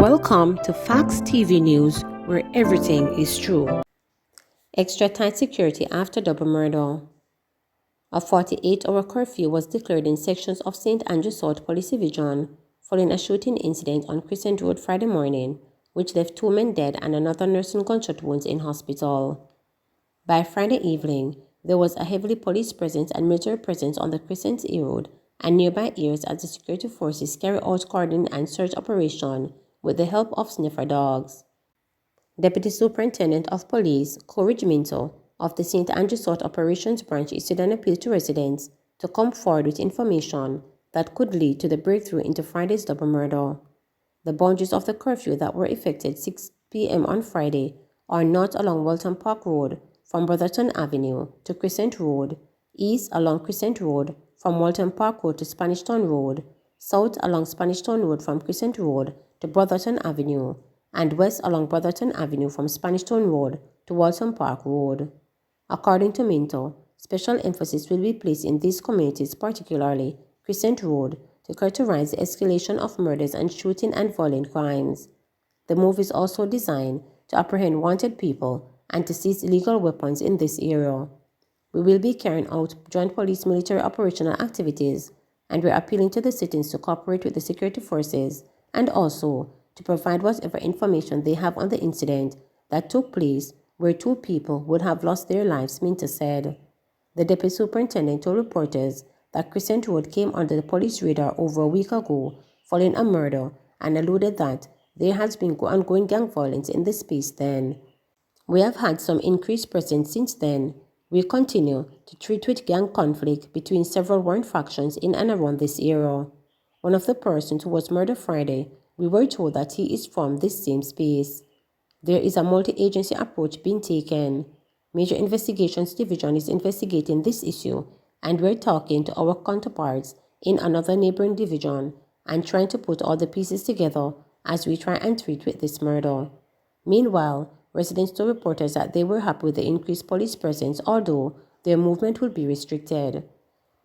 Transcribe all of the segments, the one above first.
Welcome to Facts TV News, where everything is true. Extra tight security after double murder. A 48-hour curfew was declared in sections of St. Andrew South Police Division following a shooting incident on Crescent Road Friday morning, which left 2 men dead and another nursing gunshot wounds in hospital. By Friday evening, there was a heavily police presence and military presence on the Crescent Road and nearby areas as the security forces carry out coordinated and search operation with the help of sniffer dogs. Deputy Superintendent of Police Corey Minto of the St. Andrew South Operations Branch issued an appeal to residents to come forward with information that could lead to the breakthrough into Friday's double murder. The boundaries of the curfew that were effected 6 p.m. on Friday are north along Walton Park Road from Brotherton Avenue to Crescent Road, east along Crescent Road from Walton Park Road to Spanish Town Road, south along Spanish Town Road from Crescent Road to Brotherton Avenue, and west along Brotherton Avenue from Spanish Town Road to Walton Park Road. According to Minto, special emphasis will be placed in these communities, particularly Crescent Road, to characterize the escalation of murders and shooting and violent crimes. The move is also designed to apprehend wanted people and to seize illegal weapons in this area. We will be carrying out joint police military operational activities, and we're appealing to the citizens to cooperate with the security forces and also to provide whatever information they have on the incident that took place where 2 people would have lost their lives, Minto said. The deputy superintendent told reporters that Crescent Road came under the police radar over a week ago following a murder and alluded that there has been ongoing gang violence in the space then. We have had some increased presence since then. We continue to treat with gang conflict between several warring factions in and around this area. One of the persons who was murdered Friday, we were told that he is from this same space. There is a multi-agency approach being taken. Major Investigations Division is investigating this issue, and we're talking to our counterparts in another neighboring division and trying to put all the pieces together as we try and treat with this murder. Meanwhile, residents told reporters that they were happy with the increased police presence, although their movement will be restricted.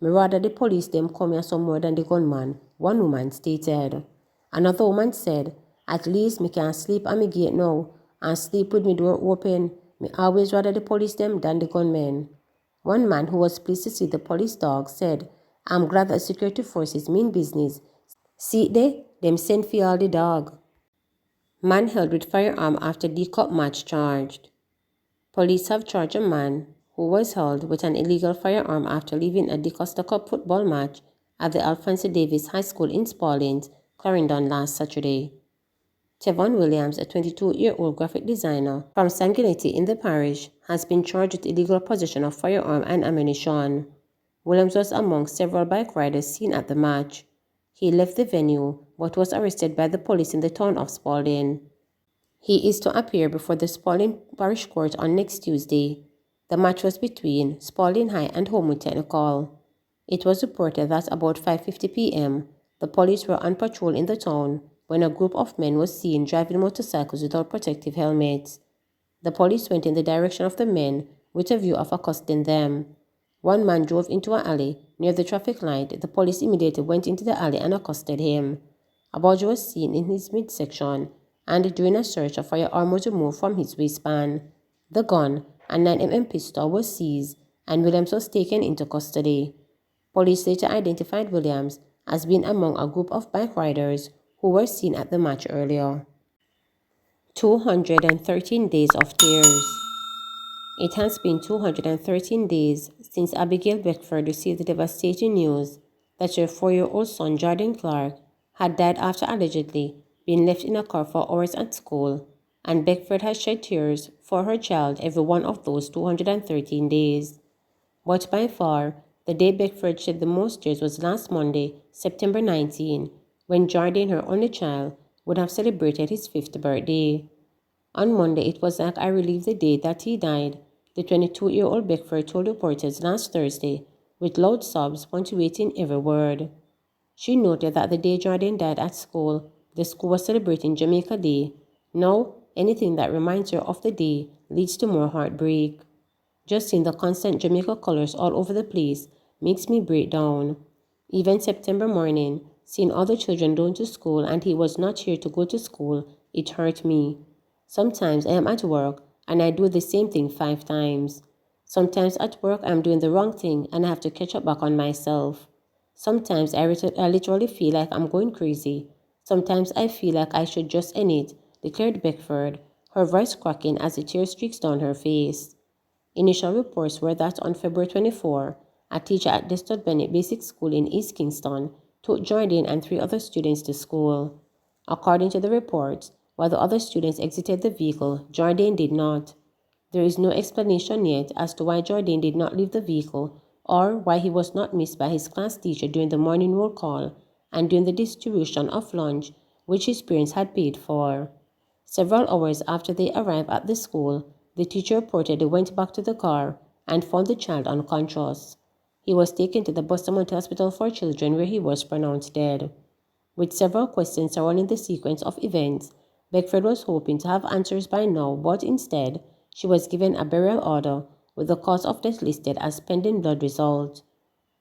"Me rather the police them come here some more than the gunman," one woman stated. Another woman said, "At least me can sleep at me gate now and sleep with me door open. Me always rather the police them than the gunmen." One man who was pleased to see the police dog said, "I'm glad that security forces mean business. See they, them send for all the dog." Man held with firearm after D-Cup match charged. Police have charged a man who was held with an illegal firearm after leaving a DeCosta Cup football match at the Alphonso Davis High School in Spalding, Clarendon last Saturday. Tevon Williams, a 22-year-old graphic designer from Sanguinetti in the parish, has been charged with illegal possession of firearm and ammunition. Williams was among several bike riders seen at the match. He left the venue but was arrested by the police in the town of Spalding. He is to appear before the Spalding Parish Court on next Tuesday. The match was between Spalding High and Homewood Technical. It was reported that about 5:50 p.m., the police were on patrol in the town when a group of men was seen driving motorcycles without protective helmets. The police went in the direction of the men with a view of accosting them. One man drove into an alley near the traffic light. The police immediately went into the alley and accosted him. A badge was seen in his midsection, and during a search, a firearm was removed from his waistband. The gun, a 9mm pistol, was seized, and Williams was taken into custody. Police later identified Williams as being among a group of bike riders who were seen at the match earlier. 213 days of tears. It has been 213 days since Abigail Beckford received the devastating news that her 4-year-old son Jordan Clark had died after allegedly being left in a car for hours at school, and Beckford has shed tears for her child every one of those 213 days. But by far, the day Beckford shed the most tears was last Monday, September 19, when Jordan, her only child, would have celebrated his 5th birthday. On Monday, it was like I relieved the day that he died, the 22-year-old Beckford told reporters last Thursday, with loud sobs punctuating every word. She noted that the day Jordan died at school, the school was celebrating Jamaica Day. Now, anything that reminds her of the day leads to more heartbreak. Just seeing the constant Jamaica colors all over the place makes me break down. Even September morning, seeing other children going to school and he was not here to go to school, it hurt me. Sometimes I am at work and I do the same thing 5 times. Sometimes at work I'm doing the wrong thing and I have to catch up back on myself. Sometimes I literally feel like I'm going crazy. Sometimes I feel like I should just end it, declared Beckford, her voice cracking as the tear streaks down her face. Initial reports were that on February 24, a teacher at Destot Bennett Basic School in East Kingston took Jordan and 3 other students to school. According to the reports, while the other students exited the vehicle, Jordan did not. There is no explanation yet as to why Jordan did not leave the vehicle or why he was not missed by his class teacher during the morning roll call and during the distribution of lunch, which his parents had paid for. Several hours after they arrived at the school, the teacher reported they went back to the car and found the child unconscious. He was taken to the Bustamante Hospital for Children where he was pronounced dead. With several questions surrounding the sequence of events, Beckford was hoping to have answers by now, but instead, she was given a burial order with the cause of death listed as pending blood result.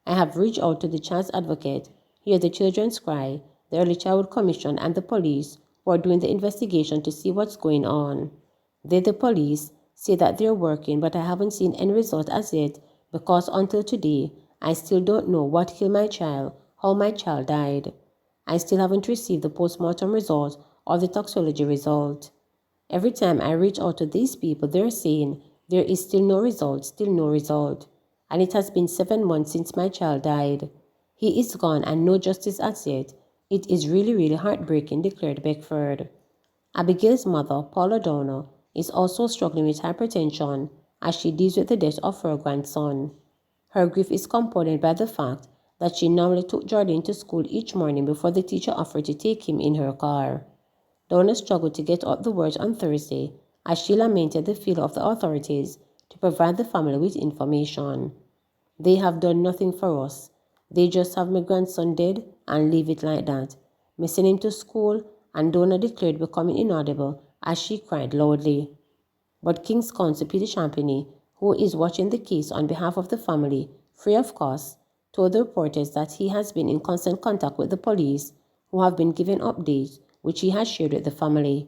I have reached out to the child's advocate, Hear the Children's Cry, the Early Childhood Commission, and the police who are doing the investigation to see what's going on. They, the police, say that they're working, but I haven't seen any result as yet because until today, I still don't know what killed my child, how my child died. I still haven't received the postmortem result or the toxicology result. Every time I reach out to these people, they're saying there is still no result, still no result. And it has been 7 months since my child died. He is gone and no justice as yet. It is really, really heartbreaking, declared Beckford. Abigail's mother, Paula Donner, is also struggling with hypertension as she deals with the death of her grandson. Her grief is compounded by the fact that she normally took Jordan to school each morning before the teacher offered to take him in her car. Donna struggled to get out the words on Thursday as she lamented the failure of the authorities to provide the family with information. They have done nothing for us. They just have my grandson dead and leave it like that. Missing him to school, and Donna declared becoming inaudible as she cried loudly. But King's Counsel Peter Champagny, who is watching the case on behalf of the family, free of cost, told the reporters that he has been in constant contact with the police, who have been given updates which he has shared with the family.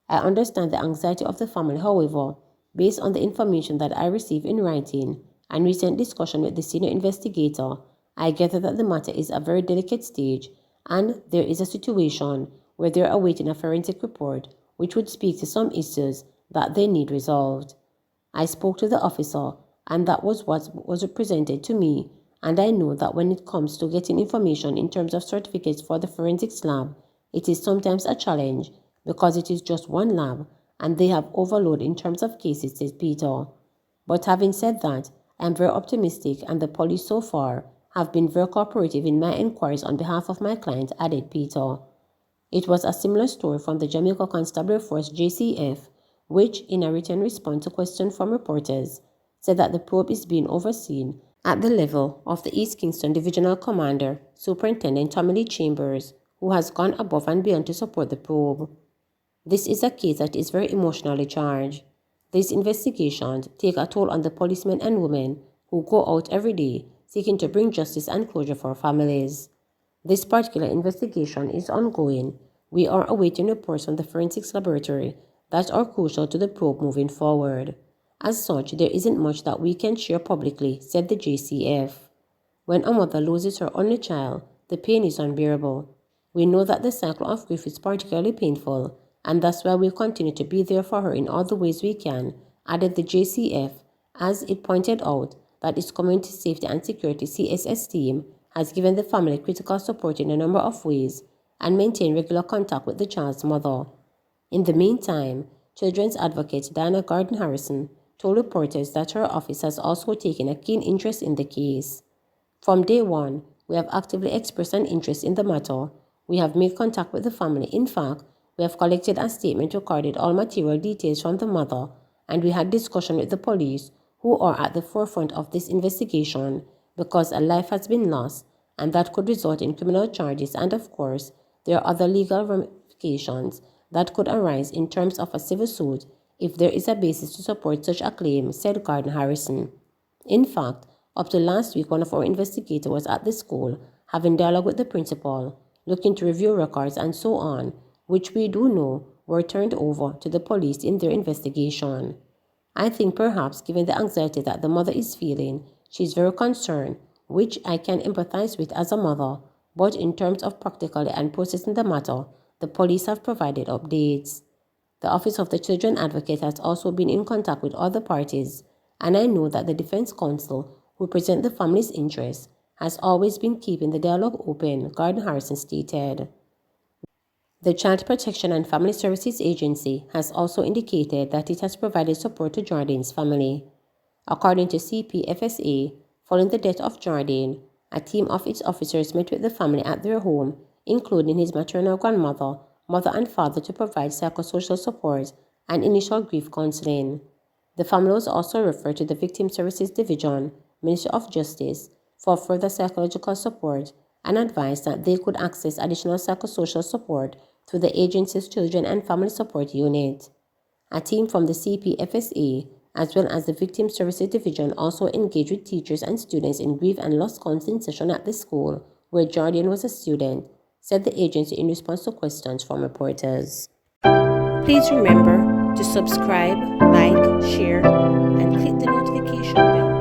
I understand the anxiety of the family, however, based on the information that I received in writing and recent discussion with the senior investigator, I gather that the matter is a very delicate stage and there is a situation where they are awaiting a forensic report which would speak to some issues that they need resolved. I spoke to the officer and that was what was presented to me, and I know that when it comes to getting information in terms of certificates for the forensics lab, it is sometimes a challenge because it is just one lab and they have overload in terms of cases, said Peter. But having said that, I am very optimistic and the police so far have been very cooperative in my inquiries on behalf of my client, added Peter. It was a similar story from the Jamaica Constabulary Force JCF, which, in a written response to questions from reporters, said that the probe is being overseen at the level of the East Kingston Divisional Commander, Superintendent Tommy Lee Chambers, who has gone above and beyond to support the probe. This is a case that is very emotionally charged. These investigations take a toll on the policemen and women who go out every day seeking to bring justice and closure for families. This particular investigation is ongoing. We are awaiting reports from the forensics laboratory that are crucial to the probe moving forward. As such, there isn't much that we can share publicly, said the JCF. When a mother loses her only child, the pain is unbearable. We know that the cycle of grief is particularly painful, and that's why we'll continue to be there for her in all the ways we can, added the JCF, as it pointed out that its Community Safety and Security CSS team has given the family critical support in a number of ways and maintained regular contact with the child's mother. In the meantime, children's advocate Diana Gordon Harrison told reporters that her office has also taken a keen interest in the case. From day one, we have actively expressed an interest in the matter. We have made contact with the family. In fact, we have collected a statement recorded all material details from the mother, and we had discussion with the police, who are at the forefront of this investigation, because a life has been lost, and that could result in criminal charges, and of course, there are other legal ramifications that could arise in terms of a civil suit if there is a basis to support such a claim, said Gordon Harrison. In fact, up to last week, one of our investigators was at the school having dialogue with the principal. looking to review records, and so on, which we do know were turned over to the police in their investigation. I think perhaps given the anxiety that the mother is feeling, she is very concerned, which I can empathize with as a mother, but in terms of practically and processing the matter, the police have provided updates. The Office of the Children Advocate has also been in contact with other parties, and I know that the Defense Counsel, who represent the family's interests, has always been keeping the dialogue open, Gordon Harrison stated. The Child Protection and Family Services Agency has also indicated that it has provided support to Jordan's family. According to CPFSA, following the death of Jordan, a team of its officers met with the family at their home, including his maternal grandmother, mother and father, to provide psychosocial support and initial grief counseling. The family was also referred to the Victim Services Division, Ministry of Justice, for further psychological support and advised that they could access additional psychosocial support through the agency's Children and Family Support Unit. A team from the CPFSA, as well as the Victim Services Division, also engaged with teachers and students in grief and loss counseling session at the school where Jordan was a student, said the agency in response to questions from reporters. Please remember to subscribe, like, share, and click the notification bell